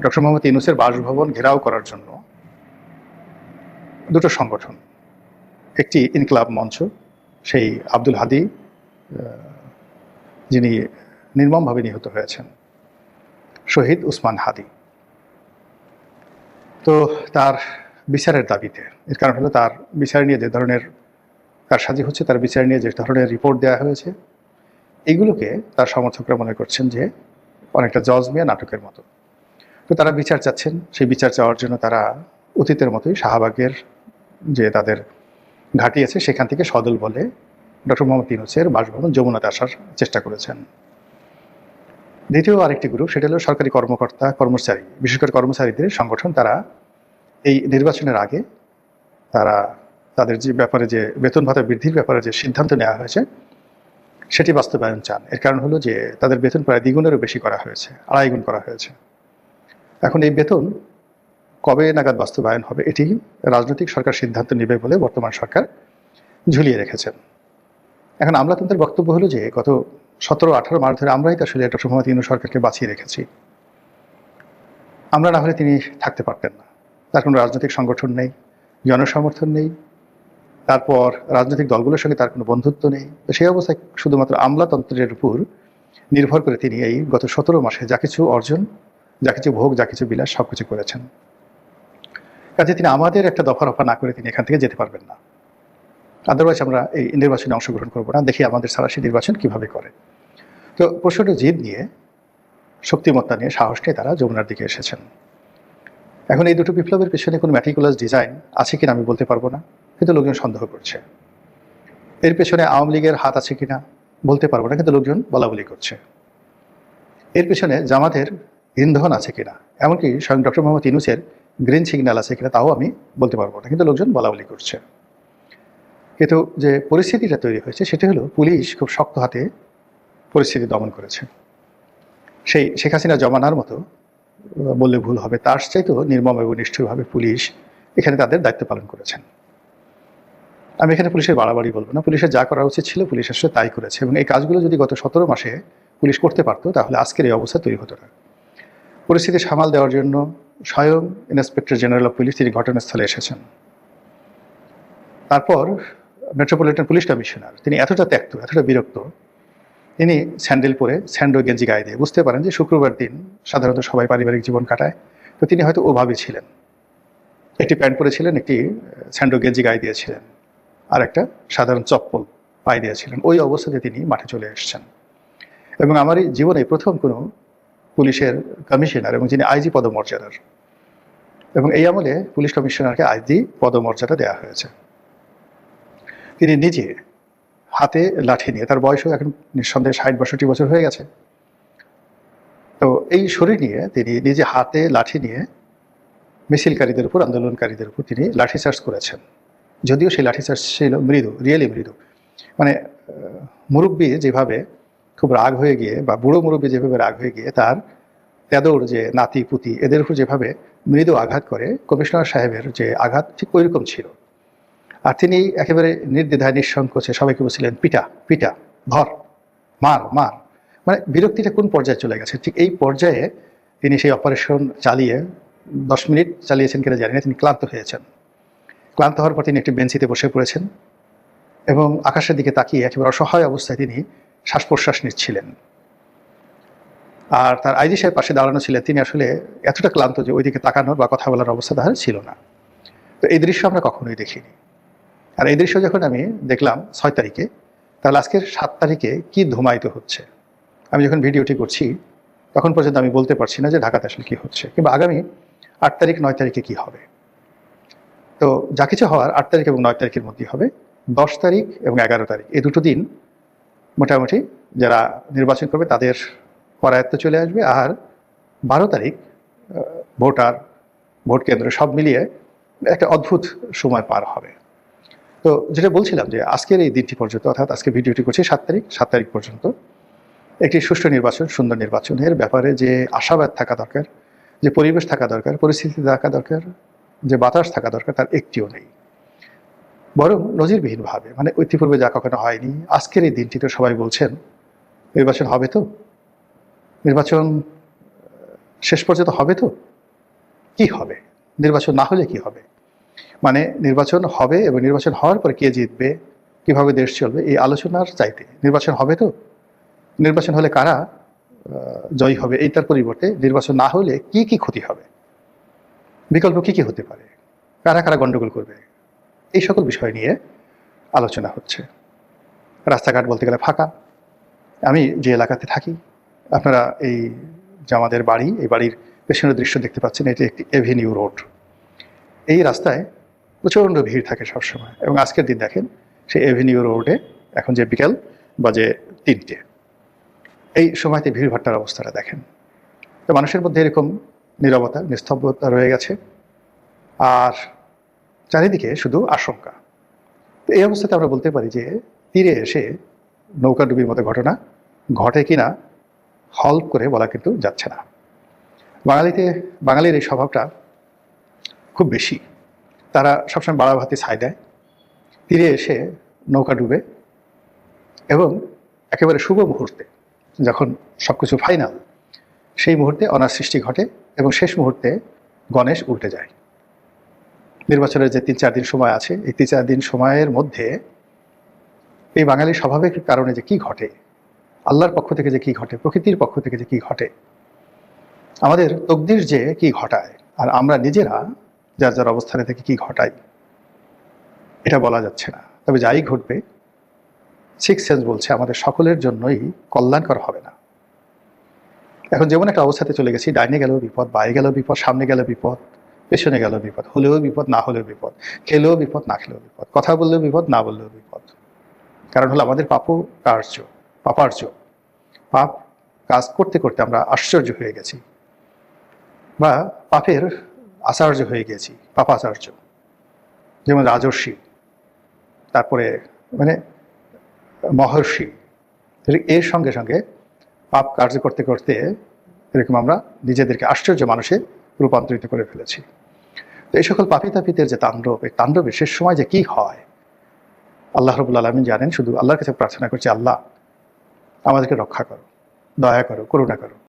Doctor Mohammad ইউনূসের বাসভবন ঘেরাও করার জন্য দুটো সংগঠন, একটি ইনকিলাব মঞ্চ, সেই আব্দুল হাদী যিনি নির্মমভাবে নিহত হয়েছেন, শহীদ উসমান হাদী, তো তার বিচারের দাবিতে। এর কারণ হলো তার বিচার নিয়ে যে ধরনের কারসাজি হচ্ছে, তার বিচার নিয়ে যে ধরনের রিপোর্ট দেওয়া হয়েছে, এইগুলোকে তার সমর্থকরা মনে করছেন যে অনেকটা জজ মিয়া নাটকের মতো। তো তারা বিচার চাচ্ছেন। সেই বিচার চাওয়ার জন্য তারা অতীতের মতোই শাহবাগের যে তাদের ঘাঁটি আছে সেখান থেকে সদল বলে ডক্টর মোহাম্মদ ইউনূসের বাসভবন যমুনাতে আসার চেষ্টা করেছেন। দ্বিতীয় আরেকটি গ্রুপ, সেটা হলো সরকারি কর্মকর্তা কর্মচারী, বিশেষ করে কর্মচারীদের সংগঠন। তারা এই নির্বাচনের আগে তারা তাদের যে ব্যাপারে যে বেতন ভাতা বৃদ্ধির ব্যাপারে যে সিদ্ধান্ত নেওয়া হয়েছে সেটি বাস্তবায়ন চান। এর কারণ হলো যে তাদের বেতন প্রায় দ্বিগুণেরও বেশি করা হয়েছে, 2.5 গুণ করা হয়েছে। এখন এই বেতন কবে নাগাদ বাস্তবায়ন হবে এটি রাজনৈতিক সরকার সিদ্ধান্ত নেবে বলে বর্তমান সরকার ঝুলিয়ে রেখেছেন। এখন আমলাতন্ত্রের বক্তব্য হলো যে গত 17-18 মাস ধরে আমরাই তো আসলে ডক্টর মোহাম্মদ ইউনূস সরকারকে বাঁচিয়ে রেখেছি। আমরা না হলে তিনি থাকতে পারতেন না। তার কোনো রাজনৈতিক সংগঠন নেই, জনসমর্থন নেই, তারপর রাজনৈতিক দলগুলোর সঙ্গে তার কোনো বন্ধুত্ব নেই। তো সেই অবস্থায় শুধুমাত্র আমলাতন্ত্রের উপর নির্ভর করে তিনি এই গত 17 মাসে যা কিছু অর্জন, যা কিছু ভোগ, যা কিছু বিলাস সব কিছু করেছেন। কাজে তিনি আমাদের একটা দফা রফা না করে তিনি এখান থেকে যেতে পারবেন না। আদারওয়াইজ আমরা এই নির্বাচনে অংশগ্রহণ করবো না, দেখি আমাদের সারা সেই নির্বাচন কীভাবে করে। তো প্রচণ্ড জিদ নিয়ে, শক্তিমত্তা নিয়ে, সাহস নিয়ে তারা যমুনার দিকে এসেছেন। এখন এই দুটো বিপ্লবের পেছনে কোনো ম্যাটিকুলাস ডিজাইন আছে কিনা আমি বলতে পারবো না, কিন্তু লোকজন সন্দেহ করছে। এর পেছনে আওয়ামী লীগের হাত আছে কিনা বলতে পারবো না, কিন্তু লোকজন বলাবলি করছে। এর পেছনে জামাতের ইন্ধন আছে কিনা, এমনকি স্বয়ং ডক্টর মোহাম্মদ ইউনূসের গ্রিন সিগন্যাল আছে কিনা তাও আমি বলতে পারবো না, কিন্তু লোকজন বলাবলি করছে। কিন্তু যে পরিস্থিতিটা তৈরি হয়েছে সেটা হলো পুলিশ খুব শক্ত হাতে পরিস্থিতি দমন করেছে। সেই শেখ হাসিনা জমানার মতো বললে ভুল হবে, তার চাইতেও নির্মম এবং নিষ্ঠুরভাবে পুলিশ এখানে তাদের দায়িত্ব পালন করেছেন। আমি এখানে পুলিশের বাড়াবাড়ি বলবো না, পুলিশের যা করা উচিত ছিল পুলিশ আসলে তাই করেছে। এবং এই কাজগুলো যদি গত 17 মাসে পুলিশ করতে পারতো তাহলে আজকের এই অবস্থা তৈরি হতো না। পরিস্থিতি সামাল দেওয়ার জন্য স্বয়ং ইন্সপেক্টর জেনারেল অফ পুলিশ তিনি ঘটনাস্থলে এসেছেন। তারপর মেট্রোপলিটন পুলিশ কমিশনার তিনি এতটা ত্যক্ত, এতটা বিরক্ত, তিনি স্যান্ডেল পরে, স্যান্ডো গেঞ্জি গায়ে দিয়ে, বুঝতে পারেন যে শুক্রবার দিন সাধারণত সবাই পারিবারিক জীবন কাটায়, তো তিনি হয়তো ওভাবে ছিলেন। একটি প্যান্ট পরেছিলেন, একটি স্যান্ডো গেঞ্জি গায়ে দিয়েছিলেন, আর একটা সাধারণ চপ্পল পায়ে দিয়েছিলেন। ওই অবস্থাতে তিনি মাঠে চলে এসেছেন। এবং আমারই জীবনে প্রথম কোনো পুলিশের কমিশনার এবং যিনি আইজি পদমর্যাদার, এবং এই আমলে পুলিশ কমিশনারকে আইজি পদমর্যাদা দেওয়া হয়েছে। তিনি নিজে হাতে লাঠি নিয়ে, তার বয়সও এখন নিঃসন্দেহে 60-62 বছর হয়ে গেছে, তো এই শরীর নিয়ে তিনি নিজে হাতে লাঠি নিয়ে মিছিলকারীদের উপর, আন্দোলনকারীদের উপর তিনি লাঠিচার্জ করেছেন। যদিও সেই লাঠিচার্জ ছিল মৃদু, রিয়েলি মৃদু। মানে মুরব্বী যেভাবে খুব রাগ হয়ে গিয়ে, বা বুড়ো মুরব্বী যেভাবে রাগ হয়ে গিয়ে তার তেদর যে নাতি পুতি এদের উপর যেভাবে মৃদু আঘাত করে, কমিশনার সাহেবের যে আঘাত ঠিক ওই রকম ছিল। আর তিনি একেবারে নির্দ্বিধায় নিঃসংকোচে সবাইকে বলছিলেন পিটা পিটা, ধর, মার মার। মানে বিরক্তিটা কোন পর্যায়ে চলে গেছে, ঠিক এই পর্যায়ে তিনি সেই অপারেশন চালিয়ে 10 মিনিট চালিয়েছেন কিনা জানি না, তিনি ক্লান্ত হয়েছেন। ক্লান্ত হওয়ার পর তিনি একটি বেঞ্চিতে বসে পড়েছেন এবং আকাশের দিকে তাকিয়ে একেবারে অসহায় অবস্থায় তিনি শ্বাস প্রশ্বাস নিচ্ছিলেন। আর তার আইজি সাহেব পাশে দাঁড়ানো ছিলেন, তিনি আসলে এতটা ক্লান্ত যে ওইদিকে তাকানোর বা কথা বলার অবস্থা তাহার ছিল না। তো এই দৃশ্য আমরা কখনোই দেখিনি। আর এই দৃশ্য যখন আমি দেখলাম 6 তারিখে, তাহলে আজকের 7 তারিখে কি ধুমায়িত হচ্ছে। আমি যখন ভিডিওটি করছি তখন পর্যন্ত আমি বলতে পারছি না যে ঢাকাতে আসলে কী হচ্ছে, কিংবা আগামী 8 তারিখ 9 তারিখে কী হবে। তো যা কিছু হওয়ার 8 তারিখ এবং 9 তারিখের মধ্যেই হবে। 10 তারিখ এবং 11 তারিখ এই দুটো দিন মোটামুটি যারা নির্বাচন করবে তাদের করায়ত্ত চলে আসবে। আর 12 তারিখ ভোটার, ভোট কেন্দ্র সব মিলিয়ে একটা অদ্ভুত সময় পার হবে। তো যেটা বলছিলাম যে আজকের এই দিনটি পর্যন্ত, অর্থাৎ আজকে ভিডিওটি করছি 7 তারিখ পর্যন্ত একটি সুষ্ঠু নির্বাচন, সুন্দর নির্বাচনের ব্যাপারে যে আশাবাদ থাকা দরকার, যে পরিবেশ থাকা দরকার, পরিস্থিতি থাকা দরকার, যে বাতাস থাকা দরকার, তার একটিও নেই। বরং নজিরবিহীনভাবে, মানে ইতিপূর্বে যা কখনো হয়নি, আজকের এই দিনটিতে সবাই বলছেন নির্বাচন হবে তো, নির্বাচন শেষ পর্যন্ত হবে তো? কি হবে? নির্বাচন না হলে কি হবে? মানে নির্বাচন হবে এবং নির্বাচন হওয়ার পরে কে জিতবে, কিভাবে দেশ চলবে, এই আলোচনার চাইতে নির্বাচন হবে তো? নির্বাচন হলে কারা জয়ী হবে, এইটার পরিবর্তে নির্বাচন না হলে কি কি ক্ষতি হবে, বিকল্প কি কি হতে পারে, কারা কারা গন্ডগোল করবে, এই সকল বিষয় নিয়ে আলোচনা হচ্ছে। রাস্তাঘাট বলতে গেলে ফাঁকা। আমি যে এলাকাতে থাকি, আপনারা এই যে আমাদের বাড়ি, এই বাড়ির পেছনের দৃশ্য দেখতে পাচ্ছেন, এটি একটি এভিনিউ রোড। এই রাস্তায় প্রচণ্ড ভিড় থাকে সবসময়, এবং আজকের দিন দেখেন সেই এভিনিউ রোডে এখন যে বিকেল বাজে 3টে, এই সময়তে ভিড় ভাট্টার অবস্থাটা দেখেন। তো মানুষের মধ্যে এরকম নীরবতা, নিস্তব্ধতা রয়ে গেছে, আর চারিদিকে শুধু আশঙ্কা। তো এই অবস্থাতে আমরা বলতে পারি যে তীরে এসে নৌকাডুবির মতো ঘটনা ঘটে কিনা হল্প করে বলা কিন্তু যাচ্ছে না। বাঙালির এই স্বভাবটা খুব বেশি। তারা সবসময় বাড়াভাতি ছাই দেয়, তীরে এসে নৌকা ডুবে, এবং একেবারে শুভ মুহূর্তে যখন সব কিছু ফাইনাল, সেই মুহূর্তে অনার সৃষ্টি ঘটে এবং শেষ মুহূর্তে গণেশ উল্টে যায়। নির্বাচনের যে 3-4 দিন সময় আছে, এই 3-4 দিন সময়ের মধ্যে এই বাঙালির স্বভাবের কারণে যে কি ঘটে, আল্লাহর পক্ষ থেকে যে কি ঘটে, প্রকৃতির পক্ষ থেকে যে কি ঘটে, আমাদের তকদির যে কি ঘটায়, আর আমরা নিজেরা যার যার অবস্থানে থেকে কি ঘটাই, এটা বলা যাচ্ছে না। তবে যাই ঘটবে, সিক্স সেন্স বলছে আমাদের সকলের জন্যই কল্যাণকর হবে না। এখন যেমন একটা অবস্থাতে চলে গেছি, ডাইনে গেলেও বিপদ, বায়ে গেলেও বিপদ, সামনে গেলেও বিপদ, পেছনে গেলেও বিপদ, হলেও বিপদ, না হলেও বিপদ, খেলেও বিপদ, না খেলেও বিপদ, কথা বললেও বিপদ, না বললেও বিপদ। কারণ হলো আমাদের পাপার্য, পাপ কাজ করতে করতে আমরা আশ্চর্য হয়ে গেছি, বা পাপের আচার্য হয়ে গেছি, পাপাচার্য। যেমন রাজর্ষি, তারপরে মানে মহর্ষি, এর সঙ্গে সঙ্গে পাপ কার্য করতে করতে এরকম আমরা নিজেদেরকে আশ্চর্য মানুষে রূপান্তরিত করে ফেলেছি। তো এই সকল পাপী তাপিতের যে তাণ্ডব, এই তাণ্ডবের শেষ সময় যে কি হয় আল্লাহ রাব্বুল আলামিন জানেন। শুধু আল্লাহর কাছে প্রার্থনা করছি, আল্লাহ আমাদেরকে রক্ষা করো, দয়া করো, করুণা করো।